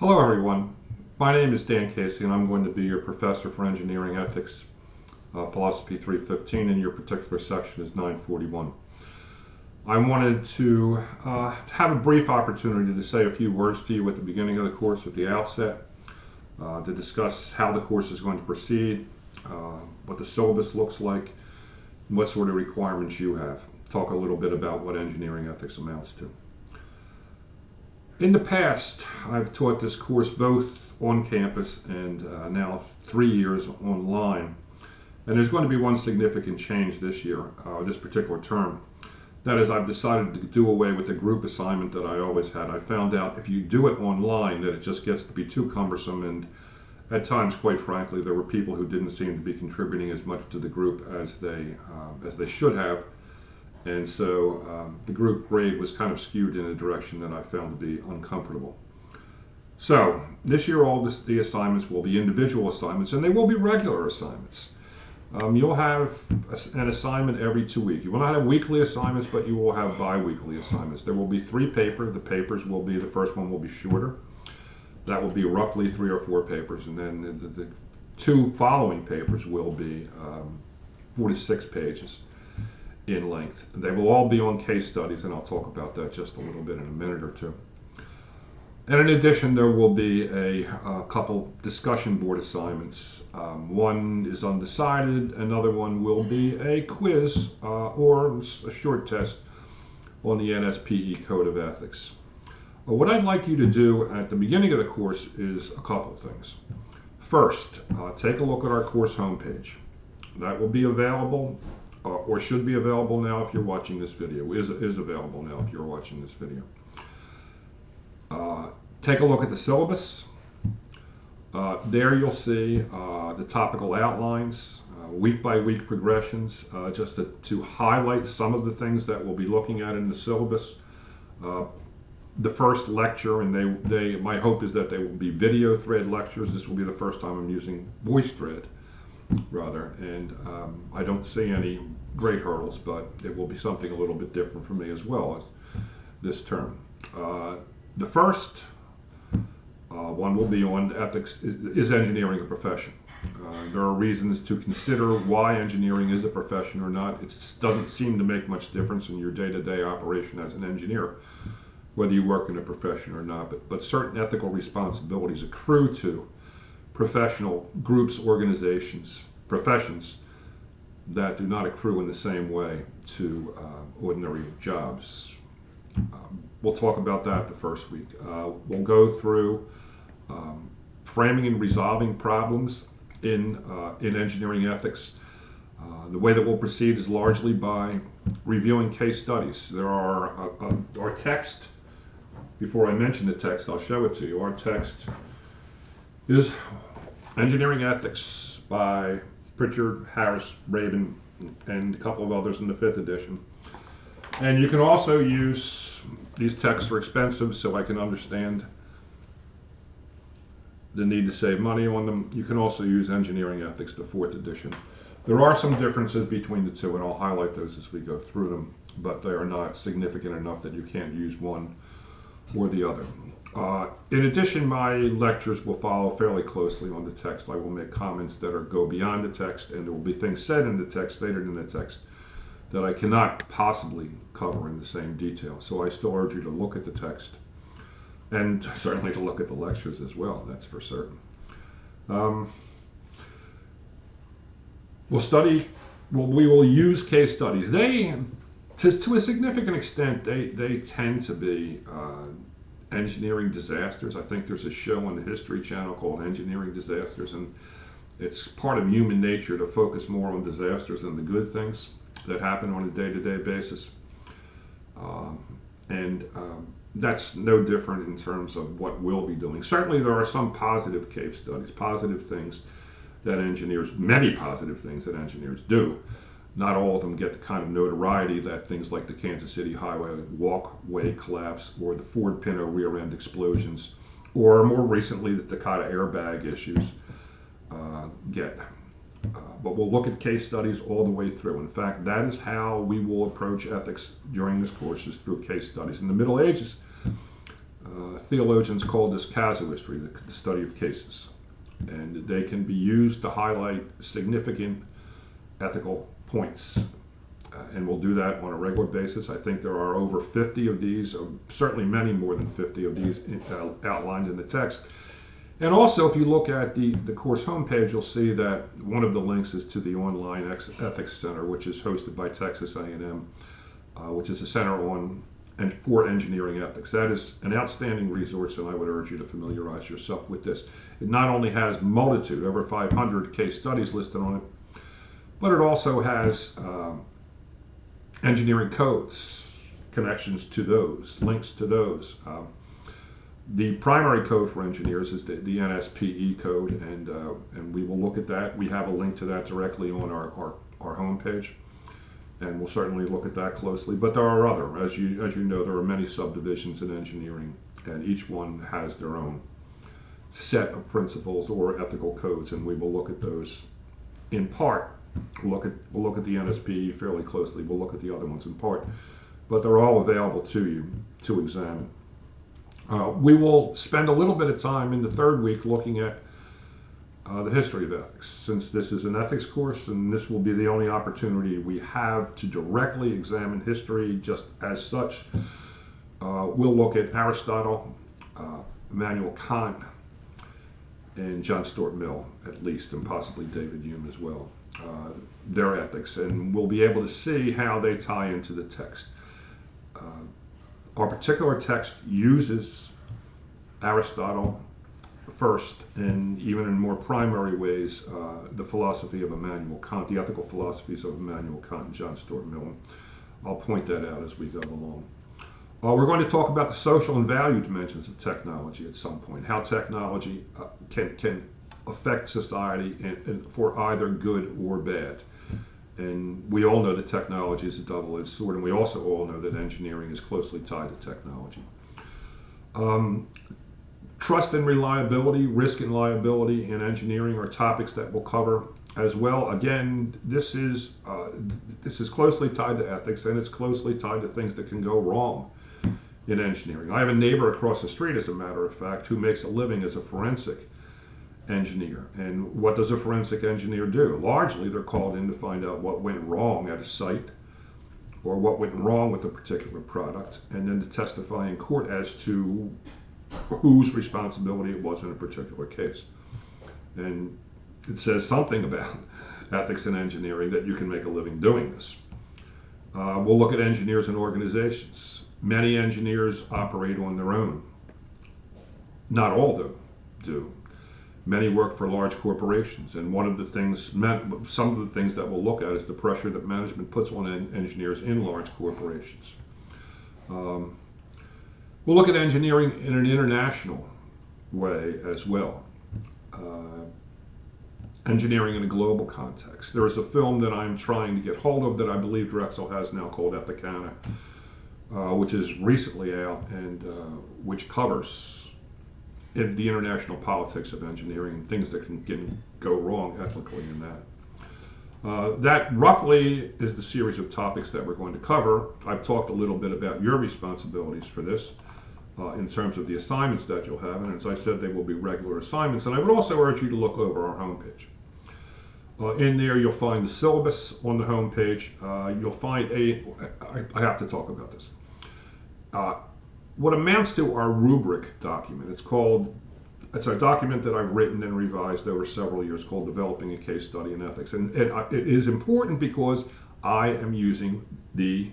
Hello everyone, my name is Dan Casey and I'm going to be your professor for engineering ethics, philosophy 315, and your particular section is 941. I wanted to have a brief opportunity to say a few words to you at the beginning of the course, at the outset, to discuss how the course is going to proceed, what the syllabus looks like, and what sort of requirements you have. Talk a little bit about what engineering ethics amounts to. In the past, I've taught this course both on campus and now 3 years online. And there's going to be one significant change this year, this particular term. That is, I've decided to do away with the group assignment that I always had. I found out if you do it online that it just gets to be too cumbersome, and at times, quite frankly, there were people who didn't seem to be contributing as much to the group as they should have. And so the group grade was kind of skewed in a direction that I found to be uncomfortable. So this year all the assignments will be individual assignments, and they will be regular assignments. You'll have an assignment every 2 weeks. You will not have weekly assignments, but you will have bi-weekly assignments. There will be 3 papers. The papers will be, the first one will be shorter. That will be roughly 3 or 4 papers, and then the 2 following papers will be 4 to 6 pages in length. They will all be on case studies, and I'll talk about that just a little bit in a minute or two. And in addition, there will be a couple discussion board assignments. One is undecided, another one will be a quiz or a short test on the NSPE Code of Ethics. What I'd like you to do at the beginning of the course is a couple of things. First, take a look at our course homepage. That will be available or should be available now if you're watching this video, is available now if you're watching this video. Take a look at the syllabus. There you'll see the topical outlines, week by week progressions, just to highlight some of the things that we'll be looking at in the syllabus. The first lecture, and my hope is that they will be video thread lectures. This will be the first time I'm using voice thread, rather, and I don't see any great hurdles, but it will be something a little bit different for me as well as this term. The first one will be on ethics. Is engineering a profession? There are reasons to consider why engineering is a profession or not. It doesn't seem to make much difference in your day-to-day operation as an engineer, whether you work in a profession or not, but certain ethical responsibilities accrue to professional groups, organizations, professions that do not accrue in the same way to ordinary jobs. We'll talk about that the first week. We'll go through framing and resolving problems in engineering ethics. The way that we'll proceed is largely by reviewing case studies. There are our text. Before I mention the text, I'll show it to you. Our text is Engineering Ethics by Pritchard, Harris, Rabin, and a couple of others in the 5th edition. And you can also use, these texts are expensive, so I can understand the need to save money on them. You can also use Engineering Ethics, the 4th edition. There are some differences between the two, and I'll highlight those as we go through them, but they are not significant enough that you can't use one or the other. In addition, my lectures will follow fairly closely on the text. I will make comments that go beyond the text, and there will be things said in the text, stated in the text, that I cannot possibly cover in the same detail. So I still urge you to look at the text, and certainly to look at the lectures as well, that's for certain. We will use case studies. To a significant extent, they tend to be engineering disasters. I think there's a show on the History Channel called Engineering Disasters, and it's part of human nature to focus more on disasters than the good things that happen on a day-to-day basis. That's no different in terms of what we'll be doing. Certainly there are some positive case studies, positive things that engineers, many positive things that engineers do. Not all of them get the kind of notoriety that things like the Kansas City Highway walkway collapse or the Ford Pinto rear end explosions, or more recently the Takata airbag issues get. But we'll look at case studies all the way through. In fact, that is how we will approach ethics during this course, is through case studies. In the Middle Ages, Theologians call this casuistry, the study of cases. And they can be used to highlight significant ethical points. And we'll do that on a regular basis. I think there are over 50 of these, certainly many more than 50 of these outlined in the text. And also, if you look at the course homepage, you'll see that one of the links is to the online Ethics Center, which is hosted by Texas A&M, which is a center on and for engineering ethics. That is an outstanding resource, and I would urge you to familiarize yourself with this. It not only has multitude, over 500 case studies listed on it, but it also has engineering codes, connections to those, links to those. The primary code for engineers is the NSPE code, and we will look at that. We have a link to that directly on our homepage, and we'll certainly look at that closely. But there are other, as you know, there are many subdivisions in engineering, and each one has their own set of principles or ethical codes, and we will look at those in part. We'll look at the NSPE fairly closely. We'll look at the other ones in part, but they're all available to you to examine. We will spend a little bit of time in the third week looking at the history of ethics, since this is an ethics course, and this will be the only opportunity we have to directly examine history just as such. We'll look at Aristotle, Immanuel Kant, and John Stuart Mill, at least, and possibly David Hume as well, their ethics, and we'll be able to see how they tie into the text. Our particular text uses Aristotle first, and even in more primary ways, the philosophy of Immanuel Kant, the ethical philosophies of Immanuel Kant and John Stuart Mill. I'll point that out as we go along. We're going to talk about the social and value dimensions of technology at some point, how technology can affect society for either good or bad. And we all know that technology is a double-edged sword, and we also all know that engineering is closely tied to technology. Trust and reliability, risk and liability in engineering are topics that we'll cover as well. Again, this is closely tied to ethics, and it's closely tied to things that can go wrong in engineering. I have a neighbor across the street, as a matter of fact, who makes a living as a forensic engineer. And what does a forensic engineer do? Largely, they're called in to find out what went wrong at a site or what went wrong with a particular product, and then to testify in court as to whose responsibility it was in a particular case. And it says something about ethics in engineering that you can make a living doing this. We'll look at engineers and organizations. Many engineers operate on their own. Not all do. Many work for large corporations, and some of the things that we'll look at is the pressure that management puts on engineers in large corporations. We'll look at engineering in an international way as well. Engineering in a global context. There is a film that I'm trying to get hold of that I believe Drexel has now called Ethicana, which is recently out, and which covers in the international politics of engineering and things that can go wrong ethically in that. That roughly is the series of topics that we're going to cover. I've talked a little bit about your responsibilities for this in terms of the assignments that you'll have, and as I said, they will be regular assignments, and I would also urge you to look over our homepage. In there you'll find the syllabus on the homepage. You'll find I have to talk about this. What amounts to our rubric document. It's a document that I've written and revised over several years called Developing a Case Study in Ethics. And it is important because I am using the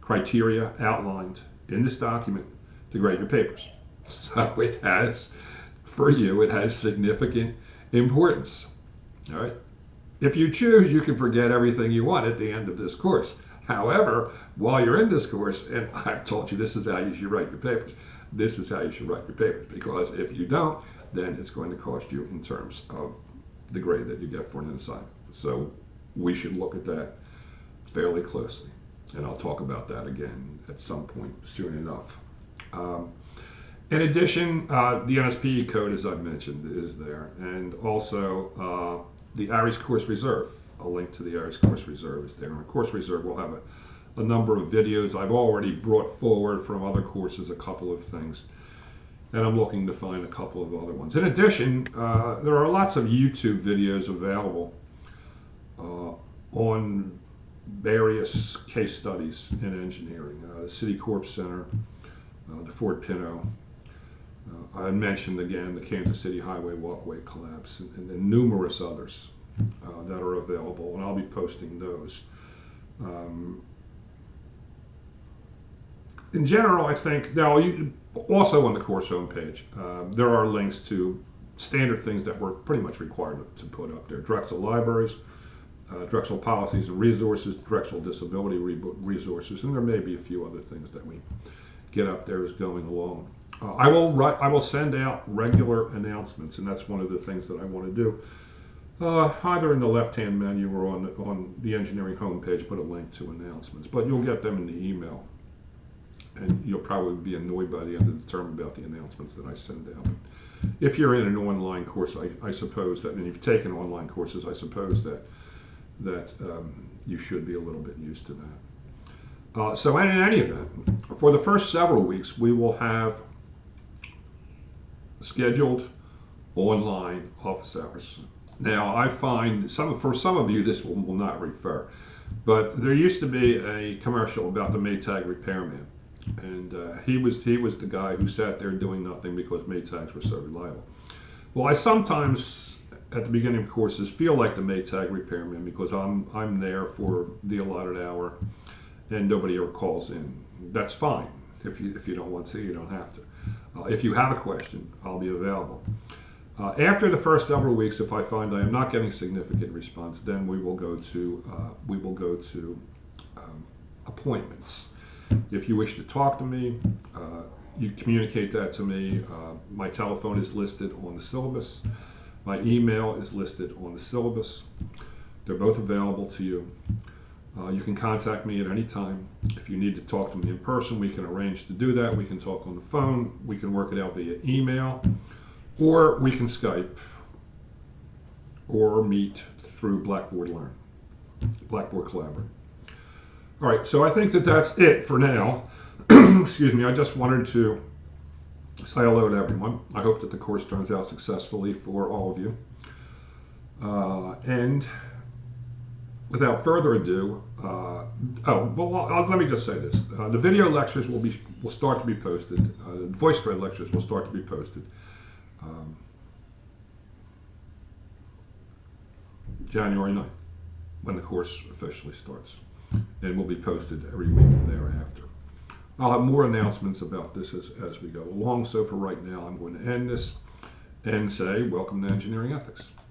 criteria outlined in this document to grade your papers. So it has, for you, it has significant importance. All right. If you choose, you can forget everything you want at the end of this course. However, while you're in this course, and I've told you this is how you should write your papers, this is how you should write your papers, because if you don't, then it's going to cost you in terms of the grade that you get for an assignment. So we should look at that fairly closely, and I'll talk about that again at some point soon enough. In addition, the NSPE code, as I mentioned, is there, and also the ARIES Course Reserve. A link to the ARIES Course Reserve is there. And the Course Reserve will have a number of videos. I've already brought forward from other courses a couple of things. and I'm looking to find a couple of other ones. In addition, there are lots of YouTube videos available on various case studies in engineering. The City Corp Center, the Fort Pinto. I mentioned again the Kansas City Highway walkway collapse, and numerous others that are available, and I'll be posting those. In general, I think now also on the course homepage there are links to standard things that we're pretty much required to put up there: Drexel libraries, Drexel policies and resources, Drexel disability resources, and there may be a few other things that we get up there as going along. I will send out regular announcements, and that's one of the things that I want to do. Either in the left-hand menu or on the engineering homepage, put a link to announcements. But you'll get them in the email, and you'll probably be annoyed by the end of the term about the announcements that I send out. If you're in an online course, I suppose that, and you've taken online courses, I suppose that you should be a little bit used to that. So in any event, for the first several weeks, we will have scheduled online office hours. Now, I find for some of you this will not refer, but there used to be a commercial about the Maytag repairman, and he was the guy who sat there doing nothing because Maytags were so reliable. Well, I sometimes at the beginning of courses feel like the Maytag repairman because I'm there for the allotted hour, and nobody ever calls in. That's fine. If you don't want to, you don't have to. If you have a question, I'll be available. After the first several weeks, if I find I am not getting significant response, then we will go to appointments. If you wish to talk to me, you communicate that to me. My telephone is listed on the syllabus. My email is listed on the syllabus. They're both available to you. You can contact me at any time. If you need to talk to me in person, we can arrange to do that. We can talk on the phone. We can work it out via email, or we can Skype, or meet through Blackboard Learn, Blackboard Collaborate. All right, so I think that's it for now. Excuse me, I just wanted to say hello to everyone. I hope that the course turns out successfully for all of you. And without further ado, let me just say this. The video lectures will start to be posted. The VoiceThread lectures will start to be posted January 9th, when the course officially starts, and will be posted every week thereafter. I'll have more announcements about this as we go along, so for right now I'm going to end this and say welcome to Engineering Ethics.